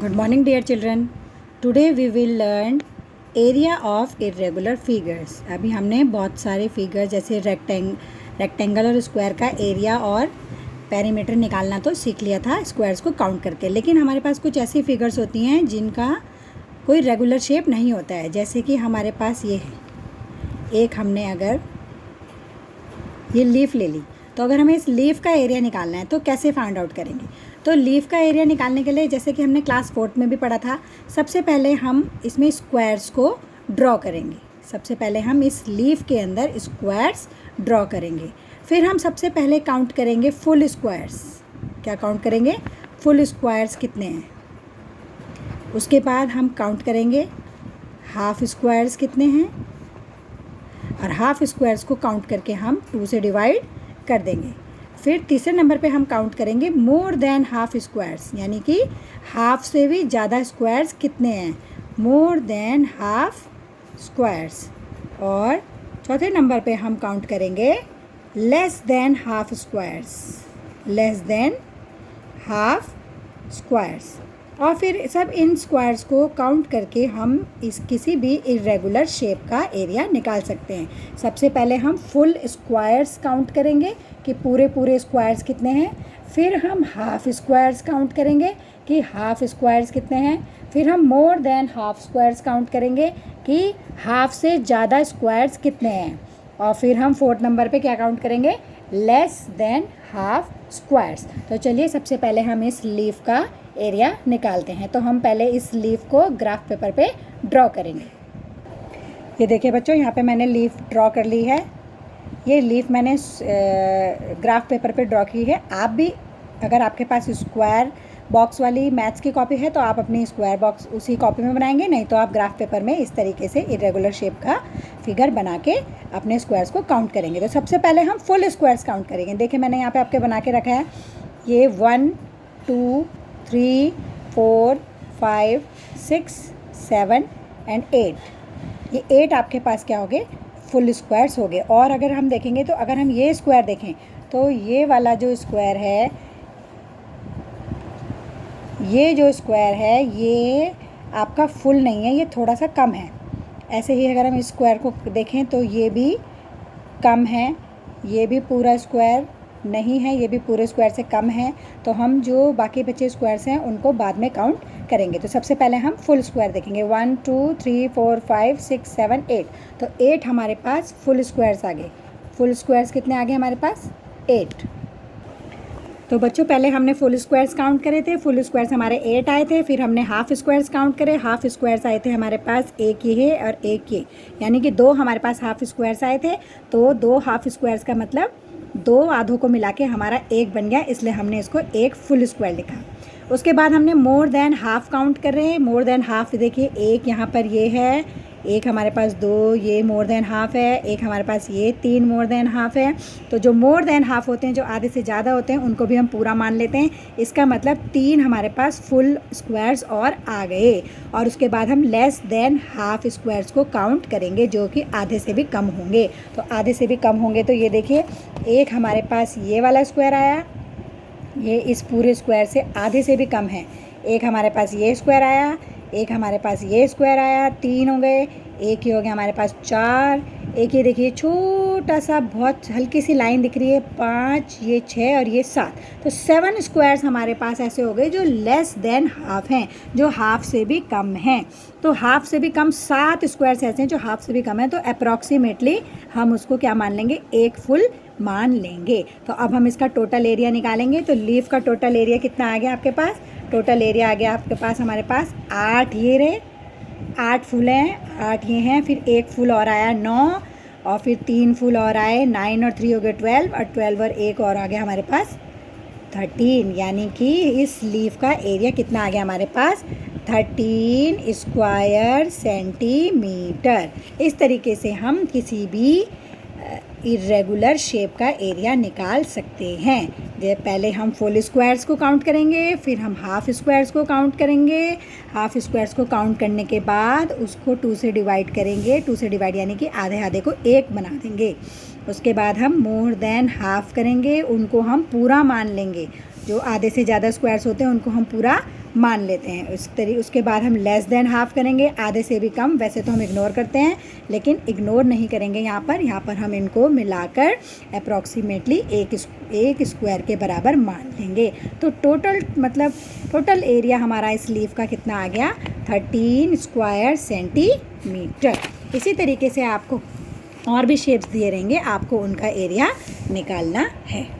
Good morning, dear children. Today we will learn area of irregular figures. अभी हमने बहुत सारे फिगर जैसे रेक्टेंगल और स्क्वायर का एरिया और पेरीमीटर निकालना तो सीख लिया था स्क्वायर्स को काउंट करके, लेकिन हमारे पास कुछ ऐसी फिगर्स होती हैं जिनका कोई रेगुलर शेप नहीं होता है। जैसे कि हमारे पास ये है, एक हमने अगर ये लीफ ले ली, तो अगर हमें इस लीफ का एरिया निकालना है तो कैसे फाइंड आउट करेंगे? तो लीफ का एरिया निकालने के लिए जैसे कि हमने क्लास 4 में भी पढ़ा था, सबसे पहले हम इसमें स्क्वायर्स को ड्रॉ करेंगे। सबसे पहले हम इस लीफ के अंदर स्क्वायर्स ड्रॉ करेंगे। फिर हम सबसे पहले काउंट करेंगे फुल स्क्वायर्स। क्या काउंट करेंगे? फुल स्क्वायर्स कितने हैं। उसके बाद हम काउंट करेंगे हाफ स्क्वायर्स कितने हैं, और हाफ स्क्वायर्स को काउंट करके हम 2 से डिवाइड कर देंगे। फिर तीसरे नंबर पे हम काउंट करेंगे मोर देन हाफ स्क्वायर्स, यानी कि हाफ से भी ज़्यादा स्क्वायर्स कितने हैं, मोर देन हाफ स्क्वायर्स। और चौथे नंबर पे हम काउंट करेंगे less than half squares, less than half squares. और फिर सब इन स्क्वायर्स को काउंट करके हम इस किसी भी इरेगुलर शेप का एरिया निकाल सकते हैं। सबसे पहले हम फुल स्क्वायर्स काउंट करेंगे कि पूरे स्क्वायर्स कितने हैं। फिर हम हाफ स्क्वायर्स काउंट करेंगे कि हाफ स्क्वायर्स कितने हैं। फिर हम more than half squares count करेंगे कि हाफ से ज़्यादा स्क्वायर्स कितने हैं। और फिर हम 4th नंबर पे क्या काउंट करेंगे, लेस देन हाफ स्क्वायर्स। तो चलिए सबसे पहले हम इस लीफ का एरिया निकालते हैं। तो हम पहले इस लीफ को ग्राफ पेपर पे ड्रॉ करेंगे। ये देखिए बच्चों, यहाँ पे मैंने लीफ ड्रॉ कर ली है। ये लीफ मैंने ग्राफ पेपर पे ड्रॉ की है। आप भी, अगर आपके पास स्क्वायर बॉक्स वाली मैथ्स की कॉपी है तो आप अपनी स्क्वायर बॉक्स उसी कॉपी में बनाएंगे, नहीं तो आप ग्राफ पेपर में इस तरीके से इरेगुलर शेप का फिगर बना के अपने स्क्वायर्स को काउंट करेंगे। तो सबसे पहले हम फुल स्क्वायर्स काउंट करेंगे। देखिए मैंने यहाँ पे आपके बना के रखा है, ये 1 2 3 4 5 6 7 एंड 8। ये 8 आपके पास क्या हो गए, फुल स्क्वायर्स हो गए। और अगर हम देखेंगे तो अगर हम ये स्क्वायर देखें तो ये वाला जो स्क्वायर है, ये जो स्क्वायर है ये आपका फुल नहीं है, ये थोड़ा सा कम है। ऐसे ही अगर हम इस स्क्वायर को देखें तो ये भी कम है, ये भी पूरा स्क्वायर नहीं है, ये भी पूरे स्क्वायर से कम है। तो हम जो बाकी बचे स्क्वायर्स हैं उनको बाद में काउंट करेंगे। तो सबसे पहले हम फुल स्क्वायर देखेंगे, 1 2 3 4 5 6 7 8। तो 8 हमारे पास फुल स्क्वायर्स आ गए। फुल स्क्वायर्स कितने आ गए हमारे पास, 8। तो बच्चों पहले हमने फुल स्क्वायर्स काउंट करे थे, फुल स्क्वायर्स हमारे 8 आए थे। फिर हमने हाफ स्क्वायर्स काउंट करे, हाफ स्क्वायर्स आए थे हमारे पास एक ये और एक ये, यानी कि 2 हमारे पास हाफ स्क्वायर्स आए थे। तो 2 हाफ स्क्वायर्स का मतलब 2 आधों को मिला के हमारा 1 बन गया, इसलिए हमने इसको एक फुल स्क्वायर लिखा। उसके बाद हमने मोर देन हाफ काउंट कर रहे हैं। मोर देन हाफ देखिए, एक यहाँ पर ये है, एक हमारे पास 2 ये मोर देन हाफ है, एक हमारे पास ये 3 मोर देन हाफ है। तो जो मोर देन हाफ होते हैं, जो आधे से ज़्यादा होते हैं, उनको भी हम पूरा मान लेते हैं। इसका मतलब 3 हमारे पास फुल स्क्वायर्स और आ गए। और उसके बाद हम लेस देन हाफ स्क्वायर्स को काउंट करेंगे, जो कि आधे से भी कम होंगे। तो आधे से भी कम होंगे तो ये देखिए, एक हमारे पास ये वाला स्क्वायर आया, ये इस पूरे स्क्वायर से आधे से भी कम है। एक हमारे पास ये स्क्वायर आया, एक हमारे पास ये स्क्वायर आया, 3 हो गए। एक ये हो गया हमारे पास 4, एक ये देखिए छोटा सा बहुत हल्की सी लाइन दिख रही है 5, ये 6 और ये 7। तो 7 स्क्वायर्स हमारे पास ऐसे हो गए जो लेस देन हाफ हैं, जो हाफ से भी कम हैं। तो हाफ से भी कम 7 स्क्वायर्स ऐसे हैं जो हाफ से भी कम है। तो अप्रॉक्सीमेटली हम उसको क्या मान लेंगे, एक फुल मान लेंगे। तो अब हम इसका टोटल एरिया निकालेंगे। तो लीफ का टोटल एरिया कितना आ गया आपके पास, टोटल एरिया आ गया आपके पास हमारे पास 8 ये रहे, 8 फूल हैं, 8 ये हैं। फिर एक फूल और आया 9, और फिर 3 फूल और आए 9 और 3 हो गए 12, और 12 और एक और आ गया हमारे पास 13। यानी कि इस लीफ का एरिया कितना आ गया हमारे पास, 13 स्क्वायर सेंटीमीटर। इस तरीके से हम किसी भी इरेगुलर शेप का एरिया निकाल सकते हैं। पहले हम फुल स्क्वायर्स को काउंट करेंगे, फिर हम हाफ स्क्वायर्स को काउंट करेंगे। हाफ स्क्वायर्स को काउंट करने के बाद उसको 2 से डिवाइड करेंगे। 2 से डिवाइड यानी कि आधे आधे को 1 बना देंगे। उसके बाद हम मोर देन हाफ करेंगे, उनको हम पूरा मान लेंगे। जो आधे से ज़्यादा स्क्वायर्स होते हैं उनको हम पूरा मान लेते हैं। उसके बाद हम लेस देन हाफ करेंगे, आधे से भी कम। वैसे तो हम इग्नोर करते हैं, लेकिन इग्नोर नहीं करेंगे यहाँ पर हम इनको मिलाकर अप्रॉक्सीमेटली एक स्क्वायर के बराबर मान लेंगे। तो टोटल एरिया हमारा इस लीफ का कितना आ गया, 13 स्क्वायर सेंटीमीटर। इसी तरीके से आपको और भी शेप्स दिए रहेंगे, आपको उनका एरिया निकालना है।